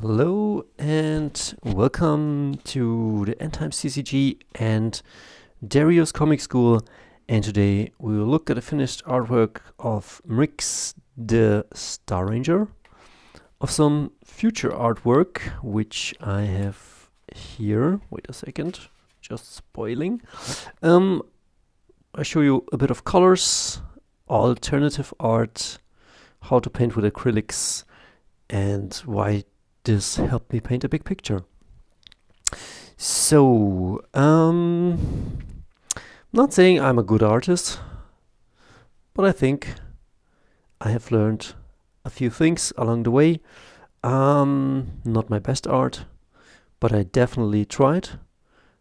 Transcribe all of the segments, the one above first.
Hello and welcome to the Endtimes CCG and Dario's Comic School, and today we will look at the finished artwork of Mrixx, the Star Ranger, of some future artwork which I have here. Wait a second, just spoiling. I show you a bit of colors, alternative art, how to paint with acrylics, and why this helped me paint a big picture. So, not saying I'm a good artist, but I think I have learned a few things along the way. Not my best art, but I definitely tried.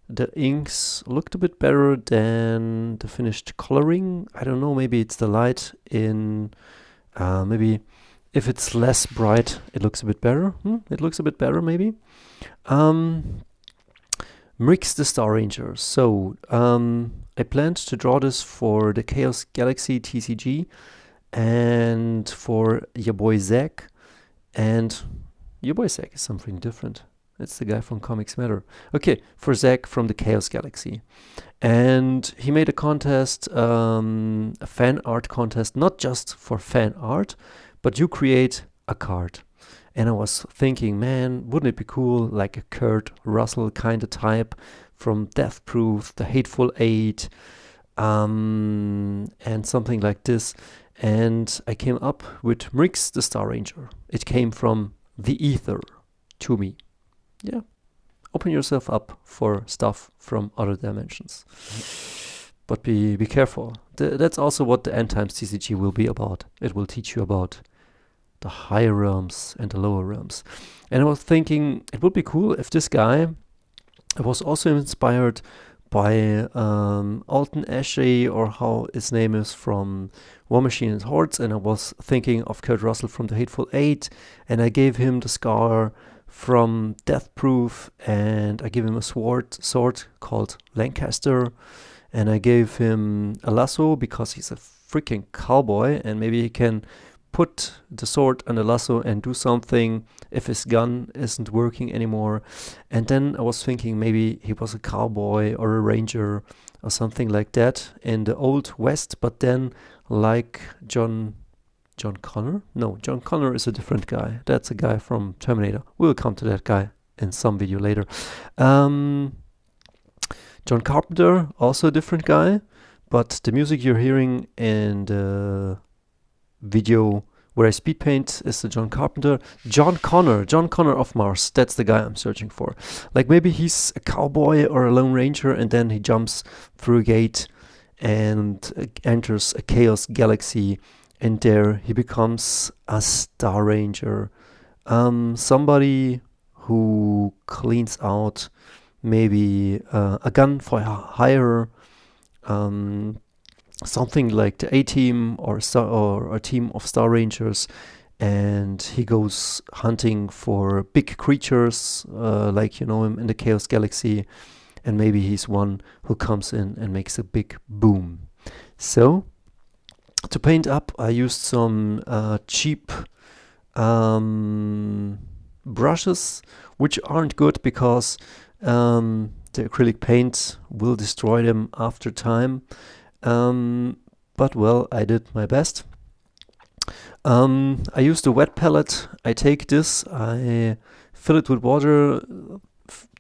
The inks looked a bit better than the finished coloring. I don't know, maybe it's the light in, maybe if it's less bright, it looks a bit better. It looks a bit better, maybe. Mrixx the Star Ranger. So, I planned to draw this for the Chaos Galaxy TCG and for your boy Zach. And your boy Zach is something different. It's the guy from Comics Matter. Okay, for Zach from the Chaos Galaxy. And he made a contest, a fan art contest, not just for fan art, but you create a card. And I was thinking, man, wouldn't it be cool, like a Kurt Russell kind of type from Death Proof, The Hateful Eight, and something like this. And I came up with Mrixx the Star Ranger. It came from the ether to me. Yeah, open yourself up for stuff from other dimensions. But be careful. That's also what the Endtimes TCG will be about. It will teach you about the higher realms and the lower realms. And I was thinking it would be cool if this guy was also inspired by Alton Ashe, or how his name is, from War Machine and Hordes. And I was thinking of Kurt Russell from The Hateful Eight, and I gave him the scar from Death Proof, and I gave him a sword called Lancaster, and I gave him a lasso because he's a freaking cowboy, and maybe he can put the sword and the lasso and do something if his gun isn't working anymore. And then I was thinking maybe he was a cowboy or a ranger or something like that in the Old West, but then like John Connor? No, John Connor is a different guy. That's a guy from Terminator. We'll come to that guy in some video later. John Carpenter, also a different guy, but the music you're hearing in the video where I speed paint is the John Carpenter. John Connor of Mars. That's the guy I'm searching for. Like maybe he's a cowboy or a lone ranger, and then he jumps through a gate and enters a Chaos Galaxy. And there he becomes a Star Ranger. Somebody who cleans out maybe a gun for hire, something like the A-Team or a team of Star Rangers. And he goes hunting for big creatures, like you know him in the Chaos Galaxy. And maybe he's one who comes in and makes a big boom. So, to paint up, I used some cheap brushes, which aren't good because the acrylic paint will destroy them after time. But well, I did my best. I used a wet palette. I take this, I fill it with water.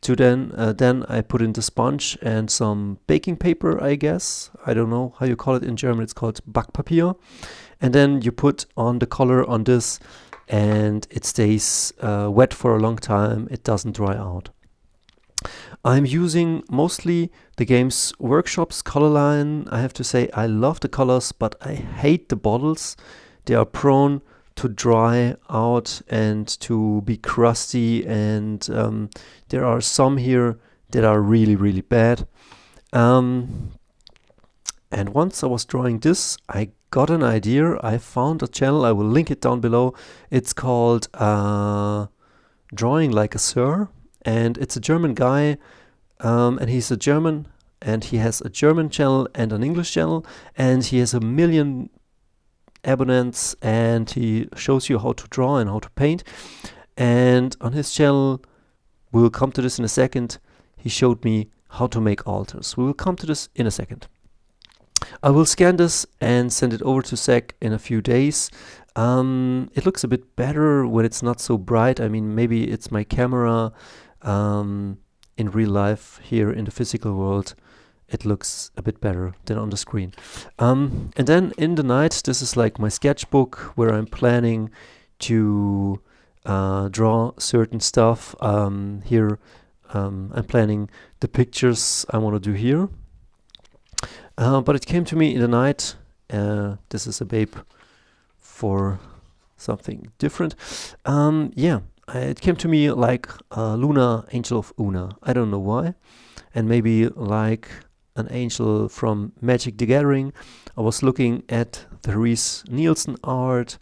Then I put in the sponge and some baking paper, I guess. I don't know how you call it in German. It's called Backpapier. And then you put on the color on this, and it stays wet for a long time. It doesn't dry out. I'm using mostly the Games Workshop's color line. I have to say I love the colors, but I hate the bottles. They are prone to dry out and to be crusty, and there are some here that are really, really bad. And once I was drawing this, I got an idea. I found a channel, I will link it down below. It's called Drawing Like a Sir, and it's a German guy, and he's a German, and he has a German channel and an English channel, and he has 1 million abonnents, and he shows you how to draw and how to paint. And on his channel, we will come to this in a second, he showed me how to make altars. We will come to this in a second. I will scan this and send it over to Zach in a few days. It looks a bit better when it's not so bright. I mean, maybe it's my camera. In real life, here in the physical world, it looks a bit better than on the screen. And then in the night, this is like my sketchbook where I'm planning to draw certain stuff. Here I'm planning the pictures I want to do here. But it came to me in the night. This is a babe for something different. Yeah, it came to me like Luna, Angel of Una. I don't know why. And maybe like an angel from Magic the Gathering. I was looking at the Reese Nielsen art,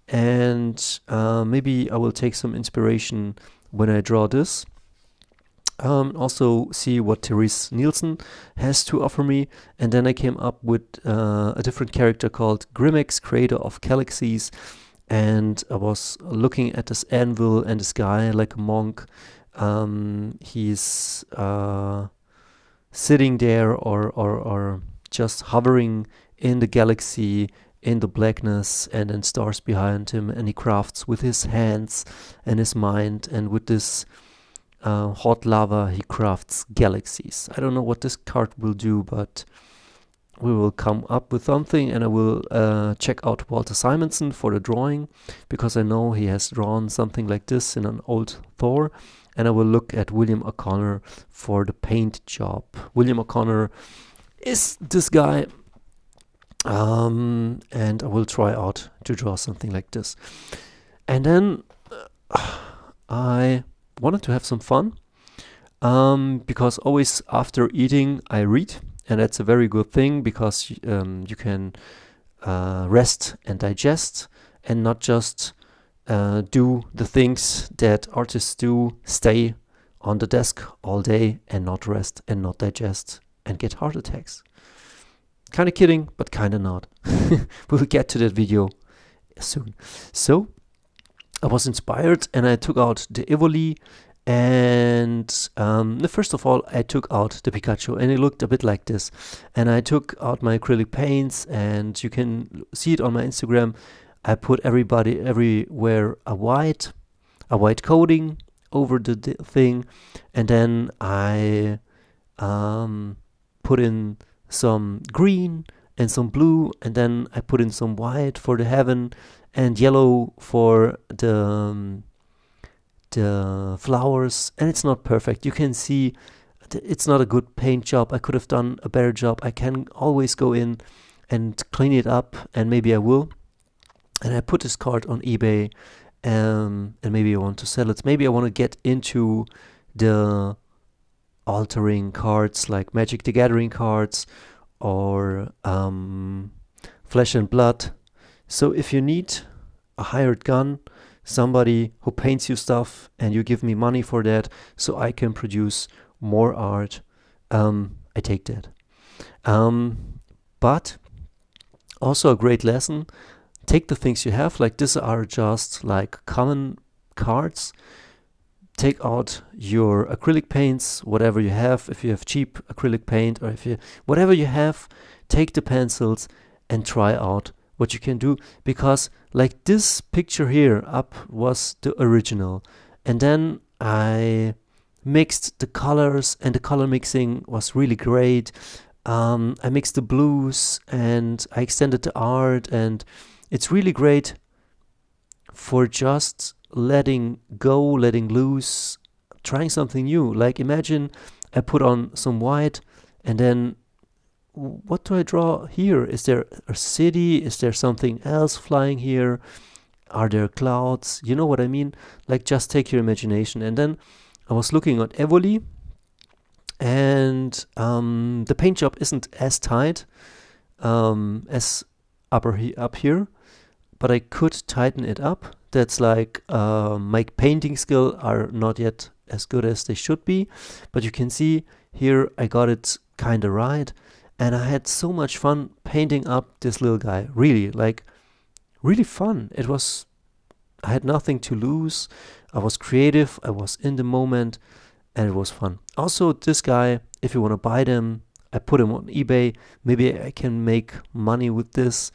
and maybe I will take some inspiration when I draw this. Also see what Therese Nielsen has to offer me, and then I came up with a different character called Mrixx, creator of galaxies, and I was looking at this anvil and this guy like a monk. He's sitting there or just hovering in the galaxy, in the blackness, and then stars behind him, and he crafts with his hands and his mind, and with this hot lava he crafts galaxies. I don't know what this card will do, but we will come up with something, and I will check out Walter Simonson for the drawing, because I know he has drawn something like this in an old Thor. And I will look at William O'Connor for the paint job. William O'Connor is this guy. And I will try out to draw something like this. And then I wanted to have some fun. Because always after eating I read. And that's a very good thing, because you can rest and digest, and not just do the things that artists do, stay on the desk all day and not rest and not digest and get heart attacks. Kind of kidding, but kind of not. We'll get to that video soon. So I was inspired, and I took out the Evoli, and first of all I took out the Pikatchu, and it looked a bit like this. And I took out my acrylic paints, and you can see it on my Instagram. I put everywhere a white coating over the thing, and then I put in some green and some blue, and then I put in some white for the heaven and yellow for the flowers. And it's not perfect. You can see it's not a good paint job. I could have done a better job. I can always go in and clean it up, and maybe I will. And I put this card on eBay, and maybe I want to sell it. Maybe I want to get into the altering cards, like Magic the Gathering cards, or Flesh and Blood. So if you need a hired gun, somebody who paints you stuff, and you give me money for that, so I can produce more art, I take that. But also a great lesson. Take the things you have, like these are just like common cards. Take out your acrylic paints, whatever you have. If you have cheap acrylic paint, or if you whatever you have, take the pencils and try out what you can do. Because like this picture here up was the original, and then I mixed the colors, and the color mixing was really great. I mixed the blues, and I extended the art, and it's really great for just letting go, letting loose, trying something new. Like imagine I put on some white, and then what do I draw here? Is there a city? Is there something else flying here? Are there clouds? You know what I mean? Like just take your imagination. And then I was looking at Evoli, and the paint job isn't as tight as up here. But I could tighten it up. That's like my painting skill are not yet as good as they should be. But you can see here I got it kind of right. And I had so much fun painting up this little guy. Really, like, really fun. I had nothing to lose. I was creative, I was in the moment, and it was fun. Also, this guy, if you want to buy them, I put him on eBay. Maybe I can make money with this.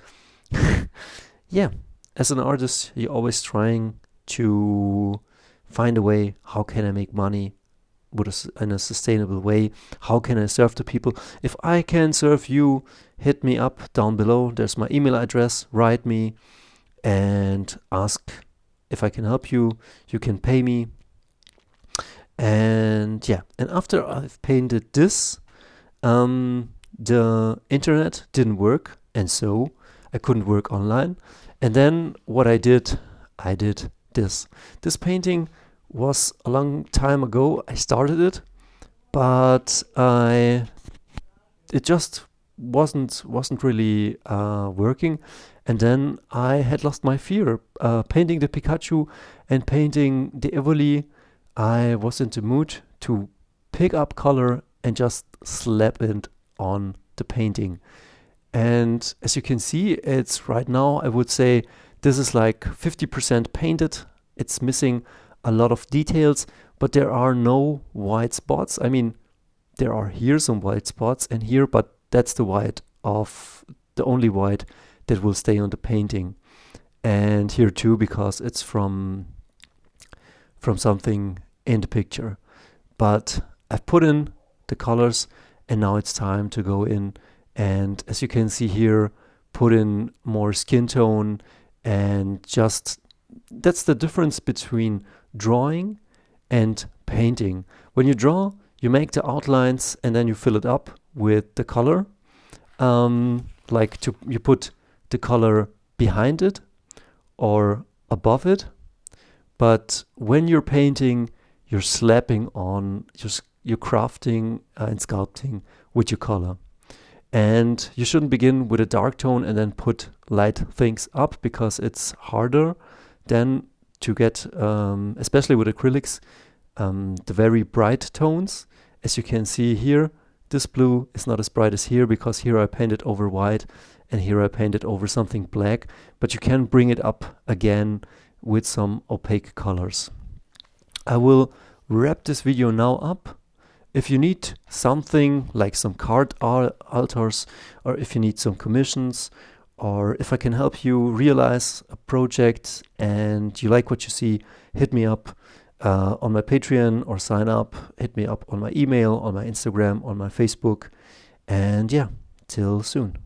Yeah, as an artist, you're always trying to find a way, how can I make money in a sustainable way? How can I serve the people? If I can serve you, hit me up down below. There's my email address. Write me and ask if I can help you. You can pay me. And yeah, and after I've painted this, the internet didn't work, and so I couldn't work online. And then what I did this. This painting was a long time ago. I started it, but it just wasn't really working. And then I had lost my fear. Painting the Pikatchu and painting the Evoli, I was in the mood to pick up color and just slap it on the painting. And as you can see, it's right now, I would say, this is like 50% painted. It's missing a lot of details, but there are no white spots. I mean, there are here some white spots and here, but that's the only white that will stay on the painting. And here too, because it's from something in the picture. But I've put in the colors, and now it's time to go in and, as you can see here, put in more skin tone. And just, that's the difference between drawing and painting. When you draw, you make the outlines and then you fill it up with the color. You put the color behind it or above it. But when you're painting, you're slapping on, you're crafting and sculpting with your color. And you shouldn't begin with a dark tone and then put light things up, because it's harder than to get, especially with acrylics, the very bright tones. As you can see here, this blue is not as bright as here, because here I painted over white and here I painted over something black. But you can bring it up again with some opaque colors. I will wrap this video now up. If you need something like some card altars, or if you need some commissions, or if I can help you realize a project and you like what you see, hit me up on my Patreon or sign up. Hit me up on my email, on my Instagram, on my Facebook. And yeah, till soon.